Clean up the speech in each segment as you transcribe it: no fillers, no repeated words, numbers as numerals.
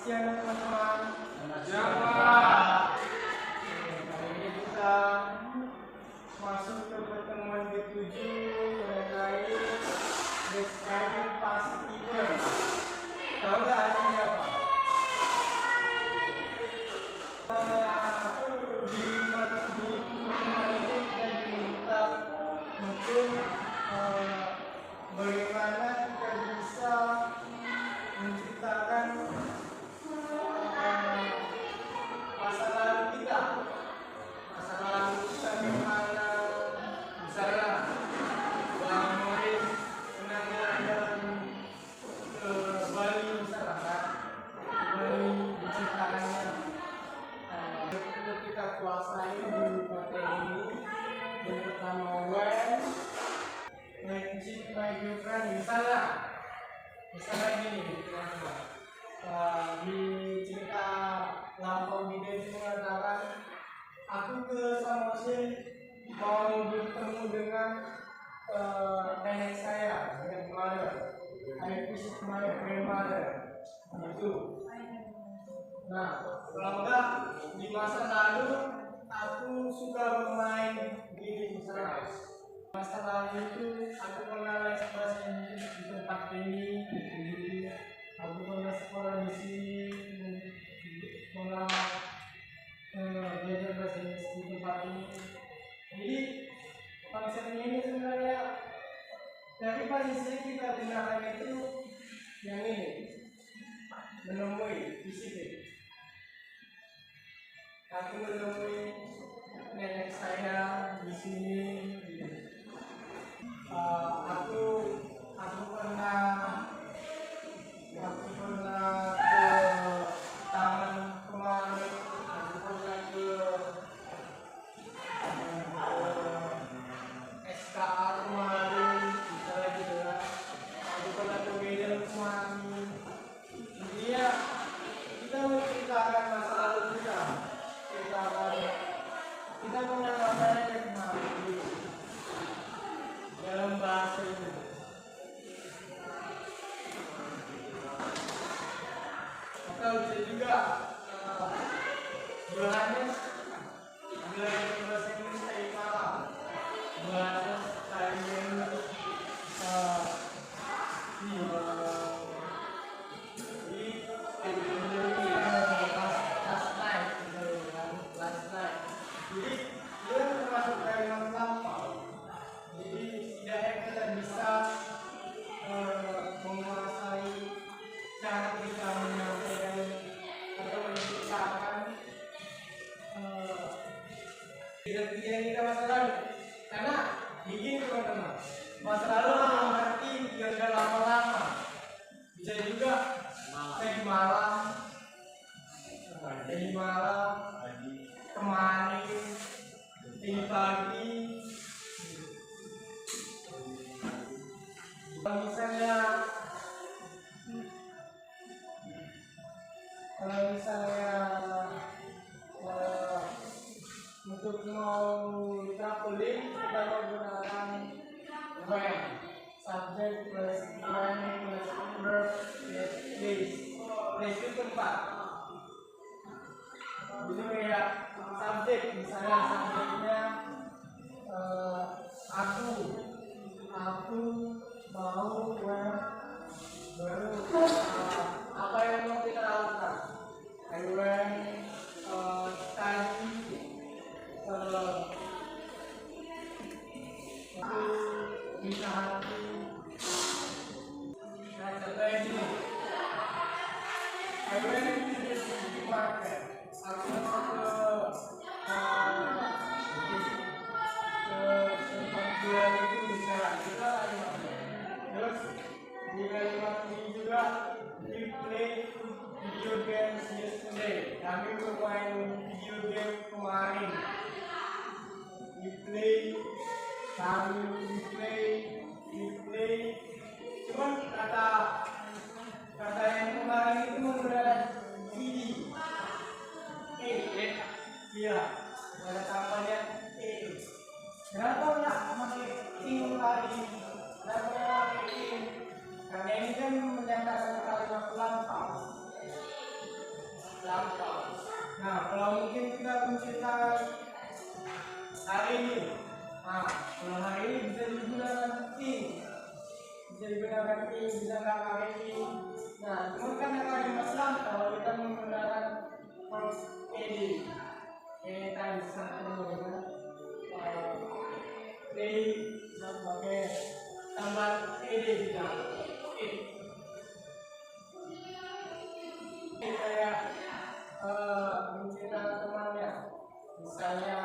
siang teman-teman. Selamat siang, Pak. Kali ini kita masuk ke pertemuan ke-7 mengenai describing past event. Tahu nggak artinya apa? Di pertemuan ini kita diminta untuk bagaimana kita bisa menciptakan masa lalu kita gimana misalnya Bang Morin pernah jalan ke Bali misalkan Bali diciptakannya untuk kita kuasai di materi ini. Yang pertama when cheat my girlfriend misalnya gini teman-teman. Di cerita lampau video itu mengatakan aku ke Samosir mau bertemu dengan nenek saya, dengan mother. I visit my grandmother gitu. Nah, kalau enggak di masa lalu aku suka bermain gini misalnya. Masa lalu itu aku pernah les bahasa Inggris di tempat ini, aku pernah sekolah di sini, pernah belajar bahasa Inggris di tempat ini. Jadi konsepnya ini sebenarnya dari posisi kita gunakan itu yang ini, menemui fisik. Aku menemui nenek saya di sini. Aku pernah ke taman kemarin, aku pernah ke SKA kemarin, misalnya gitu kan. Aku pernah ke Medan kemarin. Jadi ya kita menceritakan masa lalu kita mengenalkannya kemarin dalam bahasa ini. Atau bisa juga Johannes belajar bahasa Inggris dari malam. Johannes tadi last night. Jadi dia termasuk kalimat lampau. Jadi setidaknya kita bisa menguasai cara kita menyampaikan atau menciptakan kejadian kita masa lalu. Karena begini teman-teman, masa lalu berarti yang udah lama-lama. Bisa juga tadi malam, kemarin, ini pagi. Kalau misalnya untuk mau traveling kita menggunakan when, subject plus when plus verb plus place. Place itu tempat. Jadi kayak subjek, misalnya subjeknya aku mau baru apa yang mau kita lakukan. I went tadi aku bisa hati. Nah, contohnya gini, I went to the supermarket. Aku masuk ke tempat jual itu bisa kita terus di kalimat ini juga we play video games yesterday. Kami bermain video game kemarin. We play cuman kata yang kemarin itu menggunakan iya, ada tambahnya kenapa nggak pakai tim lagi? Kenapa pakai tim? Karena ini kan menyatakan kalimat lampau. lampau. Nah, kalau mungkin kita menceritakan hari ini, nah, kalau hari ini bisa digunakan ing, bisa digunakan ing, bisa nggak pakai ing. Nah, cuma kan yang kalimat lampau kita menggunakan verb ed. Tadi satu dengan sebagai tambahan ed di dalam. Kayak menceritakan temannya, misalnya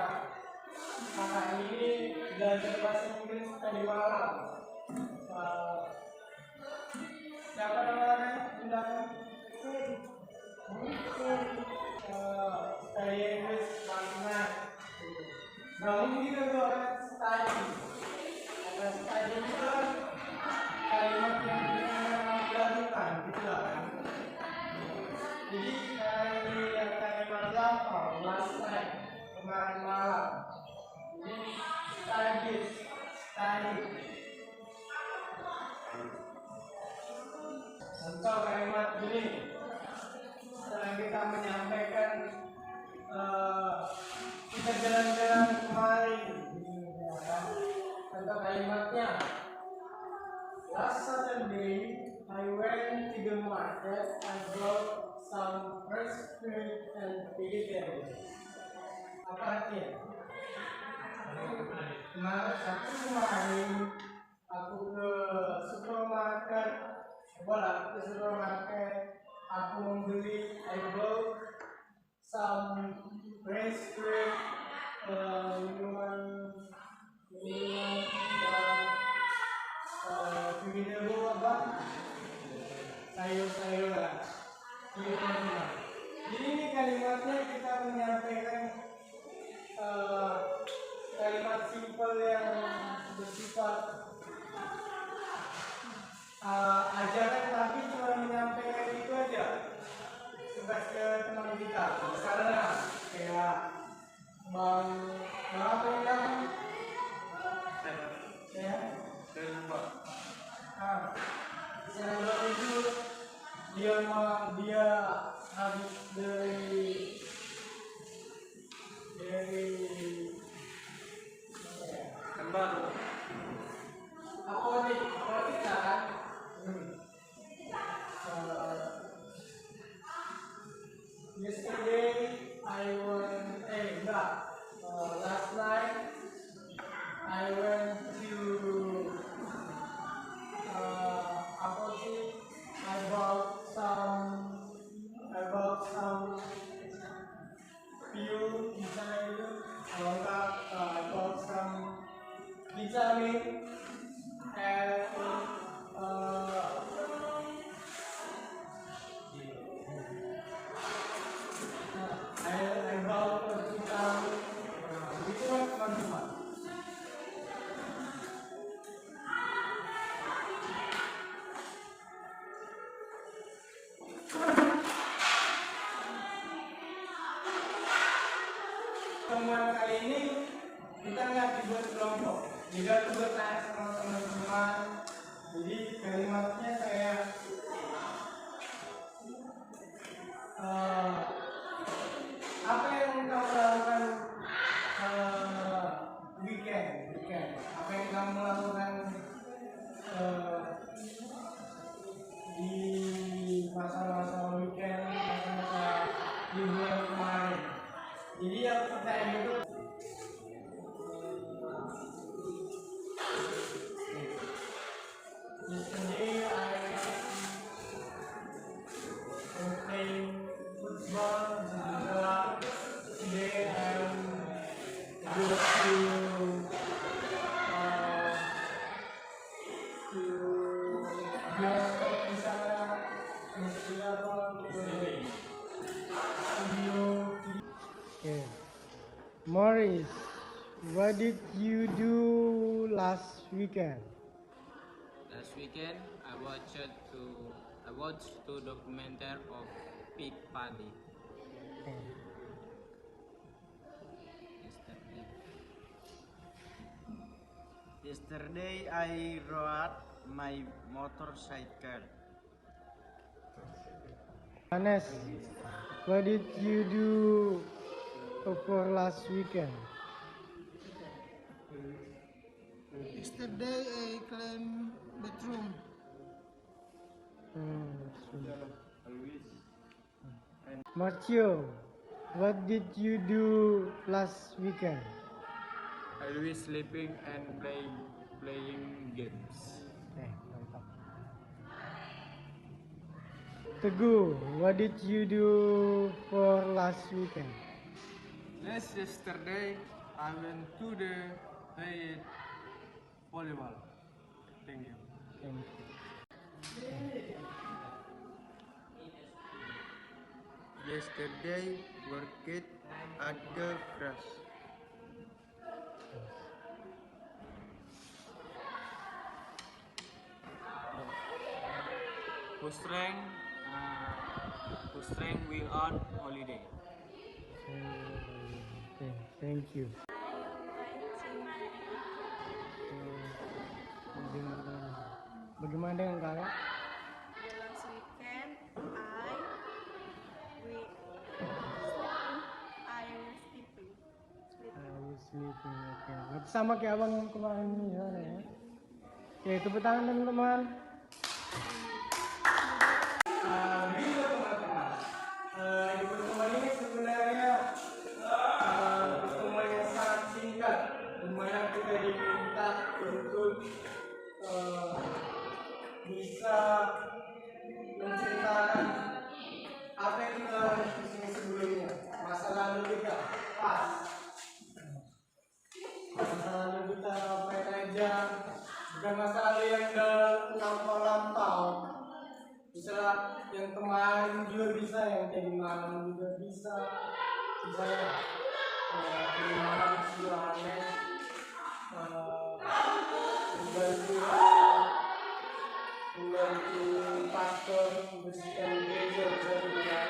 kakak ini belajar bahasa Inggris tadi malam. Siapa namanya? Undang study English last night. Gak mungkin kita orang study. Karena study itu kan kalimat yang dilakukan, gitu lah kan. Jadi ini yang kalimat lampau, last night, kemarin malam. Jadi study. Contoh kalimat ini, setelah kita menyampaikan kita jalan-jalan kemarin, contoh kalimatnya, last Saturday I went to the market and bought some fresh fruit and vegetables. Apa artinya? Kemarin aku ke supermarket. Aku membeli, I bought some fresh fruit, minuman dan vegetable apa? Sayur-sayuran. Jadi ini kalimatnya kita menyampaikan kalimat simpel yang bersifat ajaran, tapi cuma menyampaikan itu aja tugas ke teman kita. Misalnya kayak bang apa yang bilang ya saya itu dia habis dari baru apotek kan. Yesterday I went last night I went to apotek. I bought some pil misalnya itu, kalau enggak I bought some vitamin and I bought vitamin. Begitu kan teman-teman. Temuan kali ini kita nggak dibuat kelompok, juga aku bertanya sama teman-teman. Jadi kalimatnya kayak apa yang kamu lakukan weekend, apa yang kamu lakukan di masa-masa weekend, masa-masa liburan kemarin. Jadi aku pertanyaan itu yesterday I'm playing football, today I'm go Morris, what did you do last weekend? Last weekend, I watched two documentaries of pig paddy. Yesterday I rode my motorcycle. Anes, what did you do for last weekend? Yesterday I cleaned bathroom. Marcio, what did you do last weekend? Always sleeping and playing games. Mantap. Teguh, what did you do for last weekend? Yesterday I went to the play volleyball. Thank you. Thank you. Yesterday worked at the grass. Whose strength we on holiday. Okay, thank you. Bagaimana dengan kalian? Last weekend I was sleeping. I was sleeping, okay. Sama kayak abang yang kemarin ini ya. Oke, tepuk tangan teman-teman. Begini teman-teman. Di pertemuan ini sebenarnya pertemuan yang sangat singkat, di mana kita diminta untuk bisa menceritakan apa yang kita diskusi sebelumnya, masa lalu kita pas. Masa lalu kita ngapain aja, bukan masa lalu yang lampau. Misalnya yang kemarin juga bisa, yang tadi malam juga bisa. Misalnya tadi malam sudah aneh, membantu pastor membersihkan gereja, bisa juga.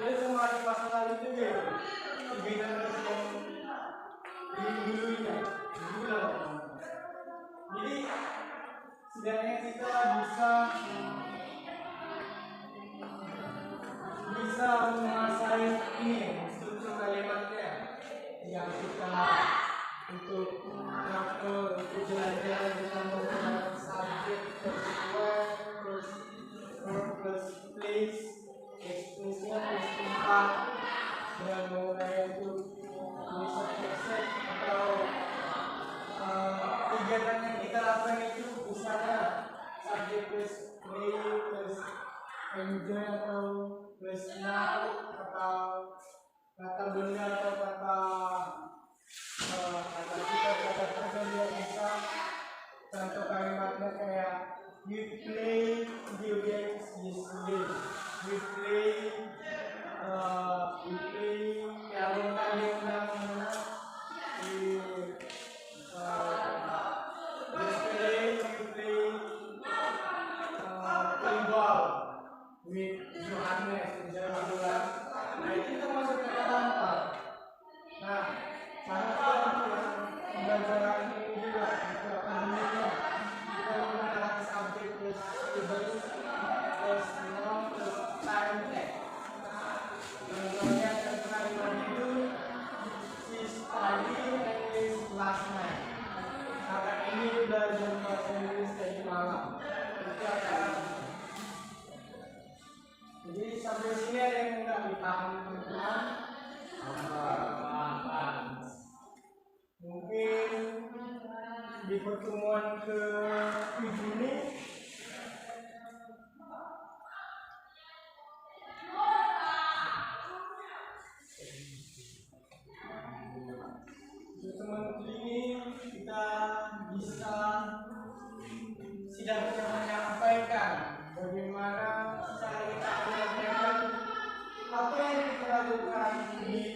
Jadi semua ada masa lalu juga. Kegiatan yang dulunya. Jadi setidaknya kita bisa menguasai ini struktur kalimatnya yang kita untuk jalan-jalan kita menggunakan subjek plus word plus verb plus place, ekspresinya plus tempat, dan menggunakan itu tulisan teks atau kegiatan yang kita lakukan itu misalnya subjek plus play plus enjoy atau plus now atau kata benda atau kata kita kata kerja dia bisa. Contoh kalimatnya kayak we play video games yesterday, we play kalau tadi undang yesterday we play pinball with Johannes, misalnya. Nah itu termasuk kata tanpa. Nah sangat untuk pembelajaran ini juga untuk akademiknya kita menggunakan subjek plus verbal plus noun plus time text. Contohnya kalimat itu she studied English last night. Kakak ini belajar bahasa Inggris tadi malam. Itu akan. Jadi sampai sini ada yang nggak dipahami teman-teman? Mungkin di pertemuan ke-7 ini kita bisa sidang menyampaikan bagaimana cara kita menyampaikan apa yang kita lakukan di